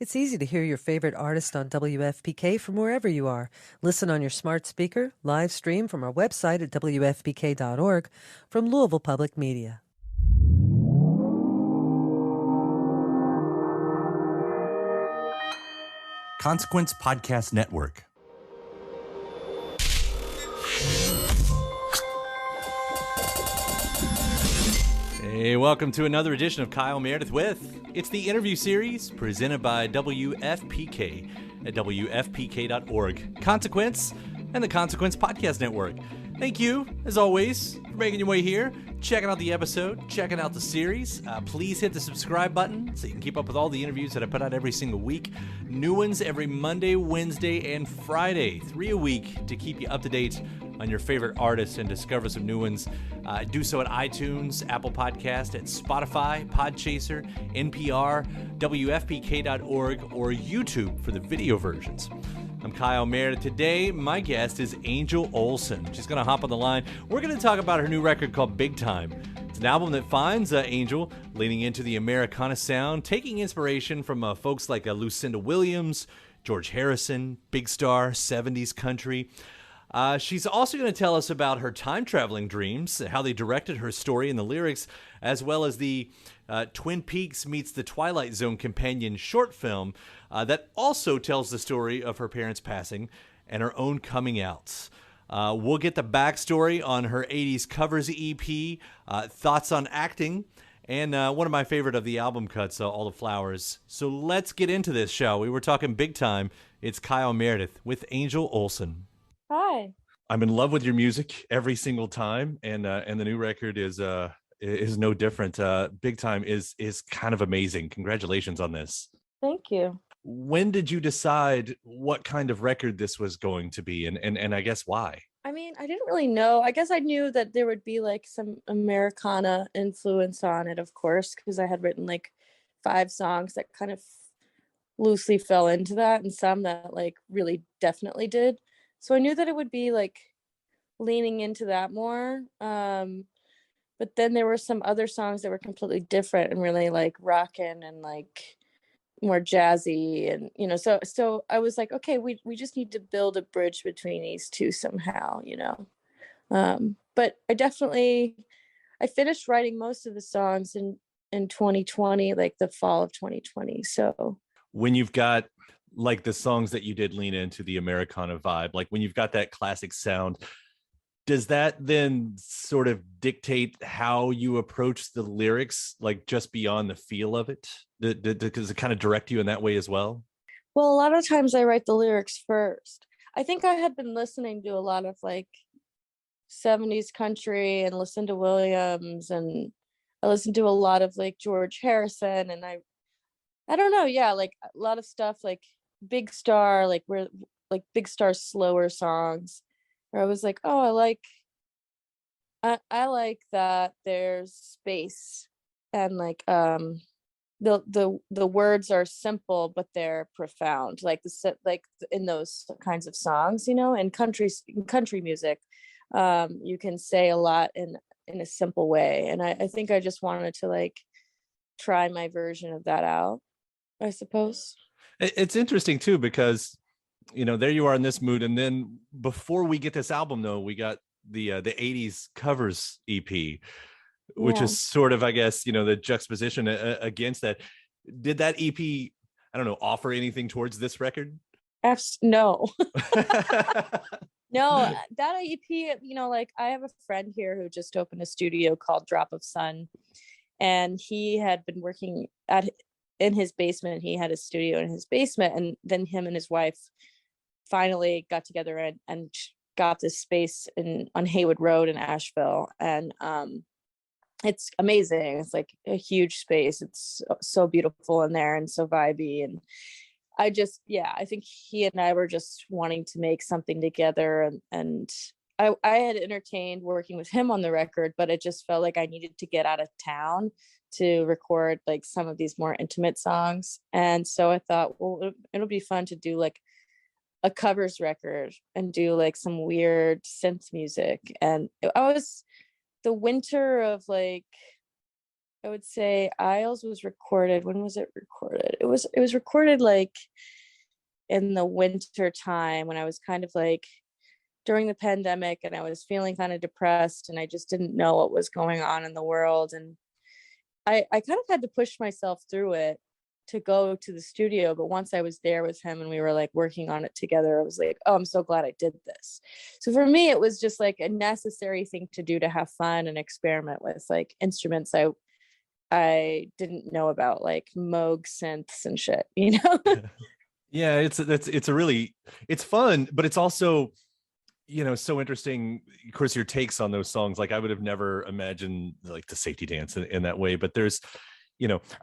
It's easy to hear your favorite artist on WFPK from wherever you are. Listen on your smart speaker, live stream from our website at WFPK.org from Louisville Public Media. Consequence Podcast Network. Hey, welcome to another edition of Kyle Meredith with. It's the interview series presented by WFPK at WFPK.org. Consequence and the Consequence Podcast Network. Thank you, as always, for making your way here, checking out the episode, checking out the series. Please hit the subscribe button so you can keep up with all the interviews that I put out every single week. New ones every Monday, Wednesday, and Friday. 3 a week to keep you up to date on your favorite artists and discover some new ones. Do so at iTunes, Apple Podcast, at Spotify, Podchaser, NPR, WFPK.org, or YouTube for the video versions. I'm Kyle Meredith. Today, my guest is Angel Olsen. She's going to hop on the line. We're going to talk about her new record called Big Time. It's an album that finds Angel leaning into the Americana sound, taking inspiration from folks like Lucinda Williams, George Harrison, Big Star, 70s country. She's also going to tell us about her time-traveling dreams, how they directed her story and the lyrics, as well as the Twin Peaks-meets-Twilight Zone companion short film that also tells the story of her parents' passing and her own coming outs. We'll get the backstory on her 80s covers EP, thoughts on acting, and one of my favorite of the album cuts, All the Flowers. So let's get into this, shall we? We're talking Big Time. It's Kyle Meredith with Angel Olsen. Hi. I'm in love with your music every single time, and the new record is no different. Big Time is kind of amazing. Congratulations on this. Thank you. When did you decide what kind of record this was going to be, and I guess why? I mean, I didn't really know. I guess I knew that there would be like some Americana influence on it, of course, because I had written like 5 songs that kind of loosely fell into that, and some that like really definitely did. So I knew that it would be like leaning into that more. But then there were some other songs that were completely different and really like rockin' and like more jazzy, and so I was like, okay, we just need to build a bridge between these two somehow. But I finished writing most of the songs in 2020, like the fall of 2020. So when you've got like the songs that you did lean into the Americana vibe, like when you've got that classic sound, does that then sort of dictate how you approach the lyrics, like just beyond the feel of it? Does it kind of direct you in that way as well? Well, a lot of times I write the lyrics first. I think I had been listening to a lot of like 70s country and Lucinda Williams, and I listened to a lot of like George Harrison, and I don't know, yeah, like a lot of stuff like Big Star, like Big Star's slower songs, where I was like, oh, I like that there's space, and like the words are simple but they're profound, like like in those kinds of songs, in country music. You can say a lot in a simple way, and I think I just wanted to like try my version of that out, I suppose. It's interesting too, because there you are in this mood, and then before we get this album though, we got the 80s covers EP, which Yeah. is sort of, I guess, the juxtaposition against that. Did that EP, I don't know, offer anything towards this record? No. No, that EP, like I have a friend here who just opened a studio called Drop of Sun, and he had been working in his basement. He had a studio in his basement, and then him and his wife finally got together and got this space on Haywood Road in Asheville, and it's amazing. It's like a huge space. It's so beautiful in there and so vibey, and I think he and I were just wanting to make something together, and I had entertained working with him on the record, but it just felt like I needed to get out of town to record like some of these more intimate songs. And so I thought, well, it'll be fun to do like a covers record and do like some weird synth music. And I was the winter of like I would say Isles was recorded. When was it recorded? It was recorded like in the winter time when I was kind of like during the pandemic and I was feeling kind of depressed and I just didn't know what was going on in the world. And I kind of had to push myself through it to go to the studio. But once I was there with him and we were like working on it together, I was like, oh, I'm so glad I did this. So for me, it was just like a necessary thing to do, to have fun and experiment with like instruments I didn't know about, like Moog synths and shit, you know? Yeah, it's a really, it's fun, but it's also, so interesting. Of course, your takes on those songs, like I would have never imagined like the safety dance in that way. But there's,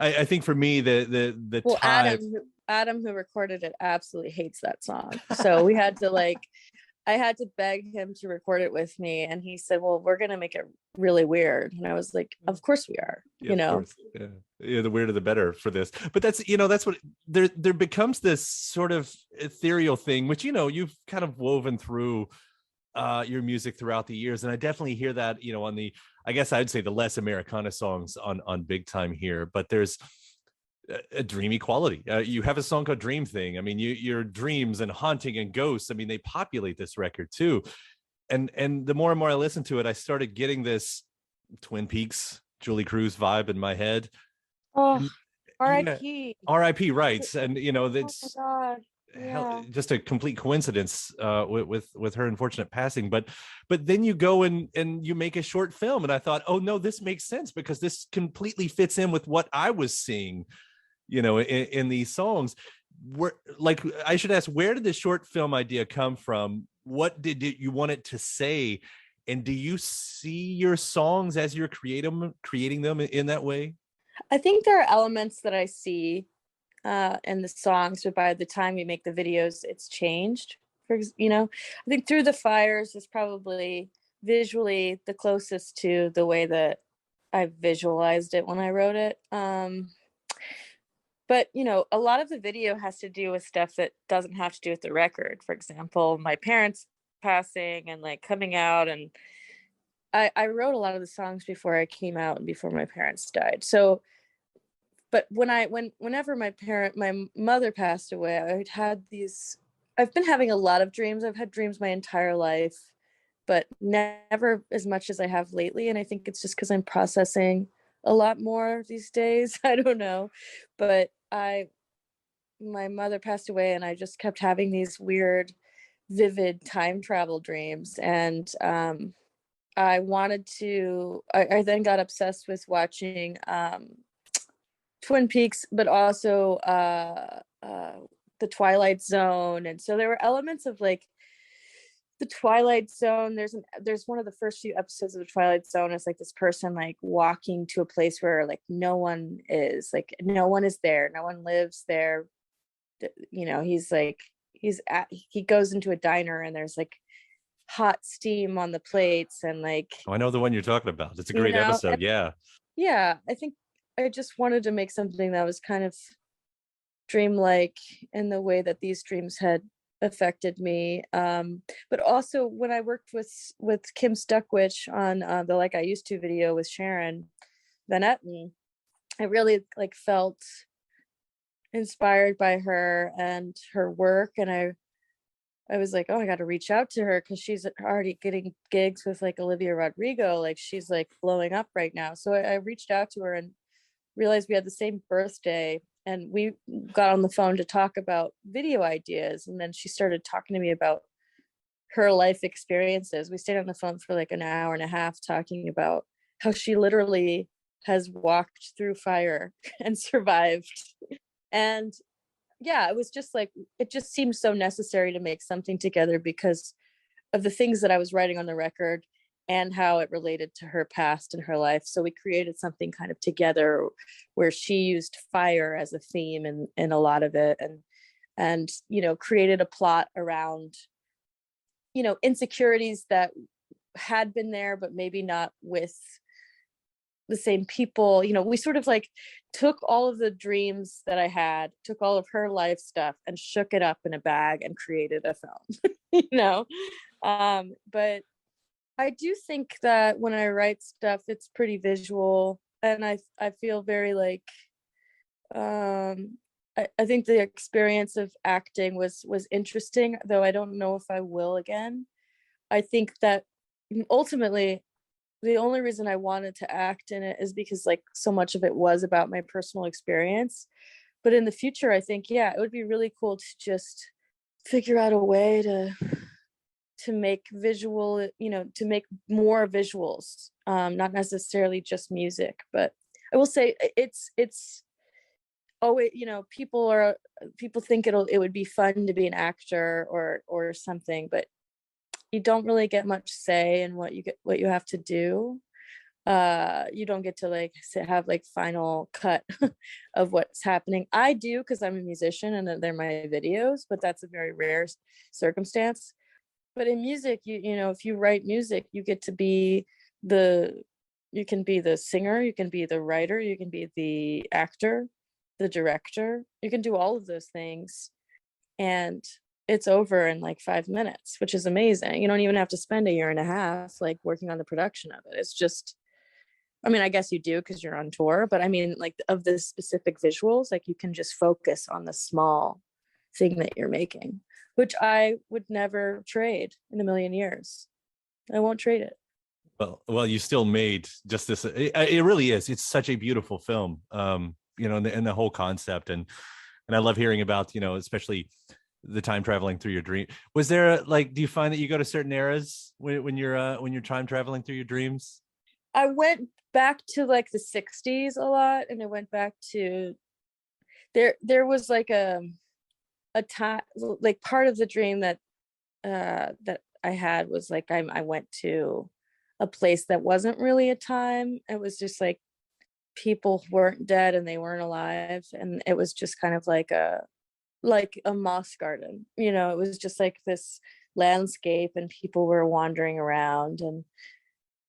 I think for me the Well, time. Adam who recorded it absolutely hates that song. So we had to like I had to beg him to record it with me, and he said, well, we're gonna make it really weird. And I was like, of course we are. Yeah, of course. Yeah, the weirder the better for this. But that's what there becomes this sort of ethereal thing, which you've kind of woven through your music throughout the years. And I definitely hear that, on the, I guess I'd say the less Americana songs on Big Time here, but there's a dreamy quality. You have a song called Dream Thing. I mean, your dreams and haunting and ghosts, I mean, they populate this record too. And the more and more I listened to it, I started getting this Twin Peaks, Julie Cruz vibe in my head. Oh, R.I.P. R.I.P. Right. And that's, oh my God. Yeah. just a complete coincidence with her unfortunate passing, but then you go and you make a short film, and I thought, oh no, this makes sense because this completely fits in with what I was seeing, in these songs. Like, I should ask, where did the short film idea come from? What did you want it to say, and do you see your songs as you're creating them in that way? I think there are elements that I see in the songs, but by the time we make the videos, it's changed. I think Through the Fires is probably visually the closest to the way that I visualized it when I wrote it. But a lot of the video has to do with stuff that doesn't have to do with the record. For example, my parents passing and like coming out, and I wrote a lot of the songs before I came out and before my parents died. So but whenever my mother passed away, I've been having a lot of dreams. I've had dreams my entire life, but never as much as I have lately. And I think it's just because I'm processing a lot more these days. I don't know. But my mother passed away, and I just kept having these weird, vivid time travel dreams. And I then got obsessed with watching Twin Peaks, but also the Twilight Zone. And so there were elements of like the Twilight Zone. There's one of the first few episodes of the Twilight Zone is like this person like walking to a place where like no one is there, no one lives there. He goes into a diner and there's like hot steam on the plates, and like, Oh, I know the one you're talking about. It's a great episode. Yeah. Yeah, I think I just wanted to make something that was kind of dreamlike in the way that these dreams had affected me. But also when I worked with Kim Stuckwich on the Like I Used to video with Sharon Van Etten, I really like felt inspired by her and her work, and I was like, oh, I got to reach out to her because she's already getting gigs with like Olivia Rodrigo. Like she's like blowing up right now. So I reached out to her and realized we had the same birthday, and we got on the phone to talk about video ideas. And then she started talking to me about her life experiences. We stayed on the phone for like an hour and a half talking about how she literally has walked through fire and survived. And yeah, it was just like, it just seemed so necessary to make something together because of the things that I was writing on the record and how it related to her past and her life. So we created something kind of together where she used fire as a theme in a lot of it, and created a plot around insecurities that had been there but maybe not with the same people. We sort of like took all of the dreams that I had, took all of her life stuff and shook it up in a bag and created a film. But I do think that when I write stuff, it's pretty visual. and I feel very like I think the experience of acting was interesting, though I don't know if I will again. I think that ultimately the only reason I wanted to act in it is because like so much of it was about my personal experience. But in the future, I think, yeah, it would be really cool to just figure out a way to make visual, to make more visuals, not necessarily just music. But I will say it's always, people think it would be fun to be an actor or something, but you don't really get much say in what you have to do. You don't get to like have like final cut of what's happening. I do because I'm a musician and they're my videos, but that's a very rare circumstance. But in music, if you write music, you get to be you can be the singer, you can be the writer, you can be the actor, the director, you can do all of those things. And it's over in like 5 minutes, which is amazing. You don't even have to spend a year and a half like working on the production of it. It's just, I mean, I guess you do because you're on tour, but I mean, like of the specific visuals, like you can just focus on the small thing that you're making, which I would never trade in a million years. I won't trade it. Well, you still made just this. It really is. It's such a beautiful film. And the whole concept, and I love hearing about, especially the time traveling through your dream. Was there like, do you find that you go to certain eras when you're time traveling through your dreams? I went back to like the 60s a lot, and I went back to there was like a time, like part of the dream that I had was like I went to a place that wasn't really a time. It was just like people weren't dead and they weren't alive, and it was just kind of like a moss garden. It was just like this landscape and people were wandering around, and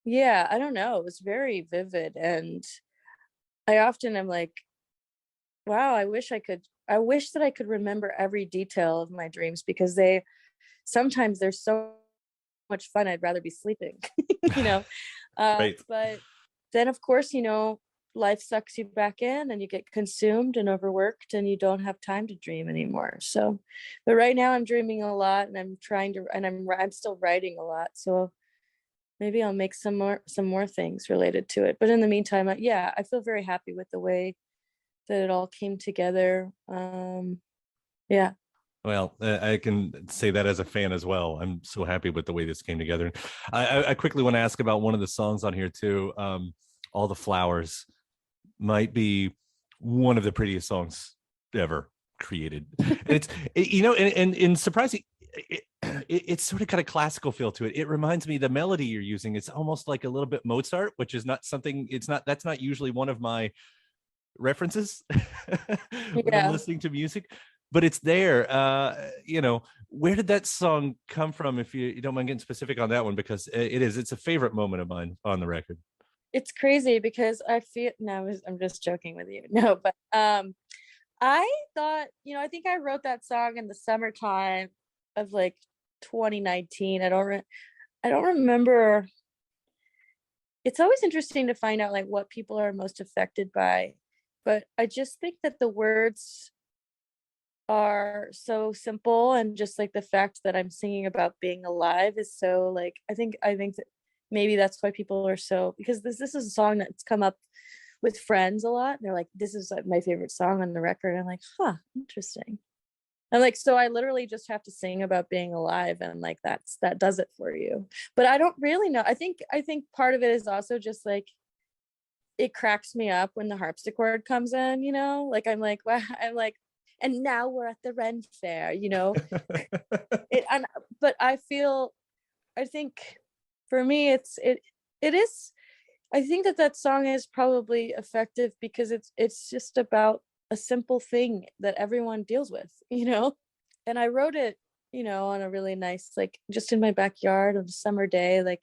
yeah, I don't know, it was very vivid. And I often am like, wow, I wish that I could remember every detail of my dreams, because sometimes they're so much fun, I'd rather be sleeping. you know Right. but then of course, life sucks you back in and you get consumed and overworked and you don't have time to dream anymore. So, but right now I'm dreaming a lot, and I'm still writing a lot. So maybe I'll make some more things related to it. But in the meantime, I feel very happy with the way that it all came together. Yeah. Well, I can say that as a fan as well. I'm so happy with the way this came together. I quickly want to ask about one of the songs on here too. All the Flowers might be one of the prettiest songs ever created. And and surprising, it's sort of got a classical feel to it. It reminds me, the melody you're using, it's almost like a little bit Mozart, which is not something, that's not usually one of my references when I'm Yeah. listening to music, but it's there. Where did that song come from, if you don't mind getting specific on that one, because it's a favorite moment of mine on the record. It's crazy because I feel no, I'm just joking with you. No, but I thought, I think I wrote that song in the summertime of like 2019. I don't remember. It's always interesting to find out like what people are most affected by, but I just think that the words are so simple, and just like the fact that I'm singing about being alive is so like, I think that maybe that's why people are so, because this is a song that's come up with friends a lot. They're like, this is like my favorite song on the record. I'm like, huh, interesting. And like, so I literally just have to sing about being alive, and like that does it for you. But I don't really know. I think part of it is also just like, it cracks me up when the harpsichord comes in, like I'm like, wow, I'm like, and now we're at the Ren Fair, but I think for me it is, I think that song is probably effective because it's just about a simple thing that everyone deals with, and I wrote it, on a really nice, like just in my backyard on a summer day, like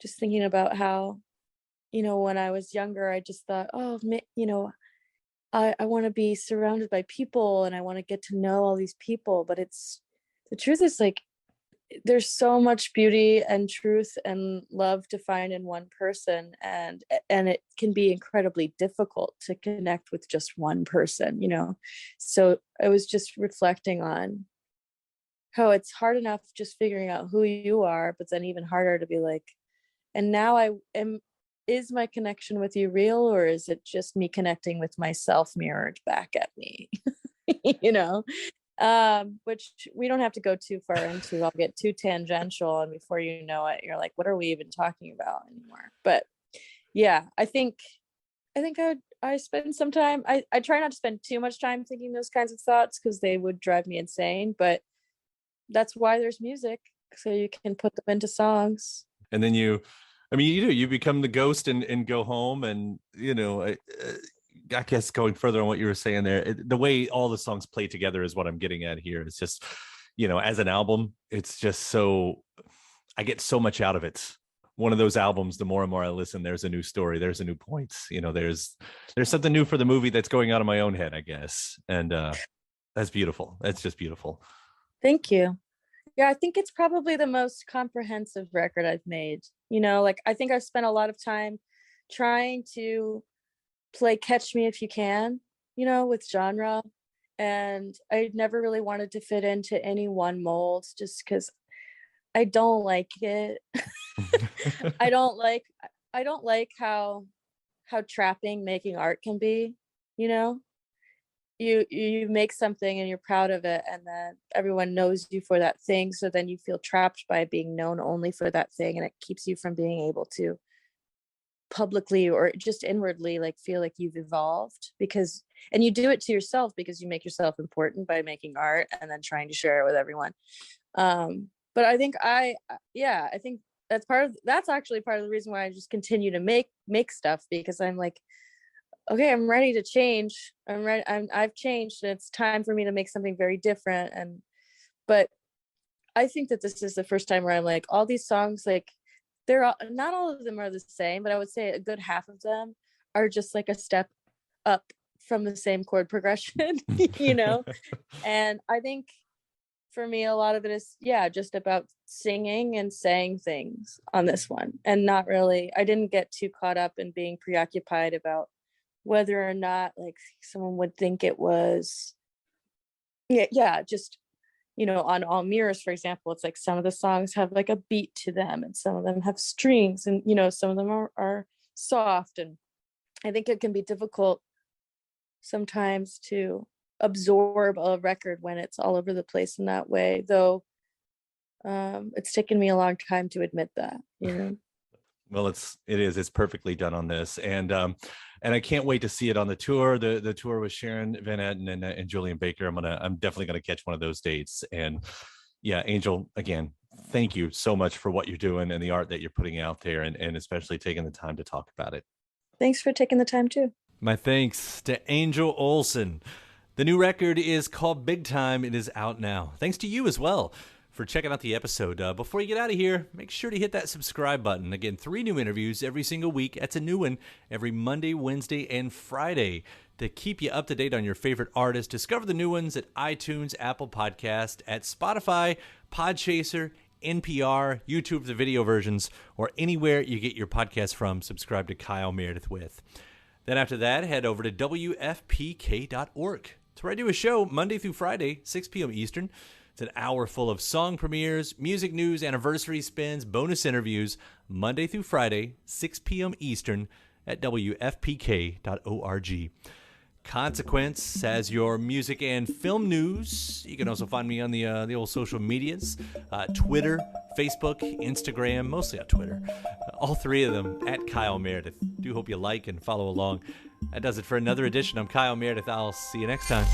just thinking about how, when I was younger, I just thought, oh, I want to be surrounded by people and I want to get to know all these people. But the truth is like, there's so much beauty and truth and love to find in one person, and it can be incredibly difficult to connect with just one person, so I was just reflecting on how it's hard enough just figuring out who you are, but then even harder to be like, and now I am, is my connection with you real, or is it just me connecting with myself mirrored back at me? you know which we don't have to go too far into. I'll get too tangential, and before you know it, you're like, what are we even talking about anymore? But yeah, I spend some time, I try not to spend too much time thinking those kinds of thoughts, because they would drive me insane, but that's why there's music, so you can put them into songs. And then you become the ghost and go home. And I guess going further on what you were saying there, the way all the songs play together is what I'm getting at here. It's just, as an album, it's just so, I get so much out of it. One of those albums, the more and more I listen, there's a new story, there's a new point, there's something new for the movie that's going on in my own head, I guess. And that's beautiful. That's just beautiful. Thank you. Yeah, I think it's probably the most comprehensive record I've made. I think I've spent a lot of time trying to play Catch Me If You Can, with genre. And I never really wanted to fit into any one mold, just because I don't like it. I don't like how trapping making art can be, you make something and you're proud of it, and then everyone knows you for that thing, so then you feel trapped by being known only for that thing, and it keeps you from being able to publicly or just inwardly feel like you've evolved, and you do it to yourself because you make yourself important by making art and then trying to share it with everyone. But I think I think that's actually part of the reason why I just continue to make stuff, because I'm like, okay, I'm ready to change. I've changed, and it's time for me to make something very different. But I think that this is the first time where I'm like, all these songs, not all of them are the same, but I would say a good half of them are just like a step up from the same chord progression, And I think for me, a lot of it is, just about singing and saying things on this one, and not really, I didn't get too caught up in being preoccupied about whether or not someone would think it was, just, on All Mirrors, for example, it's like some of the songs have a beat to them, and some of them have strings, and some of them are soft. And I think it can be difficult sometimes to absorb a record when it's all over the place in that way, though. It's taken me a long time to admit that. Well, it's perfectly done on this, and I can't wait to see it on the tour. The tour with Sharon Van Etten and Julian Baker. I'm definitely gonna catch one of those dates. And yeah, Angel, again, thank you so much for what you're doing and the art that you're putting out there, and especially taking the time to talk about it. Thanks for taking the time too. My thanks to Angel Olsen. The new record is called Big Time. It is out now. Thanks to you as well for checking out the episode. Before you get out of here, make sure to hit that subscribe button. Again, 3 new interviews every single week. That's a new one every Monday, Wednesday, and Friday to keep you up to date on your favorite artists. Discover the new ones at iTunes, Apple Podcast, at Spotify, Podchaser, NPR, YouTube, the video versions, or anywhere you get your podcast from. Subscribe to Kyle Meredith with. Then after that, head over to WFPK.org. It's where I do a show Monday through Friday, 6 p.m. Eastern. It's an hour full of song premieres, music news, anniversary spins, bonus interviews, Monday through Friday, 6 p.m. Eastern at WFPK.org. Consequence as your music and film news. You can also find me on the old social medias, Twitter, Facebook, Instagram, mostly on Twitter. All 3 of them at Kyle Meredith. Do hope you like and follow along. That does it for another edition. I'm Kyle Meredith. I'll see you next time.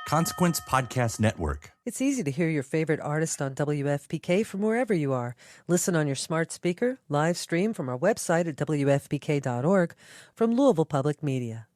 Consequence Podcast Network. It's easy to hear your favorite artist on WFPK from wherever you are. Listen on your smart speaker, live stream from our website at WFPK.org, from Louisville Public Media.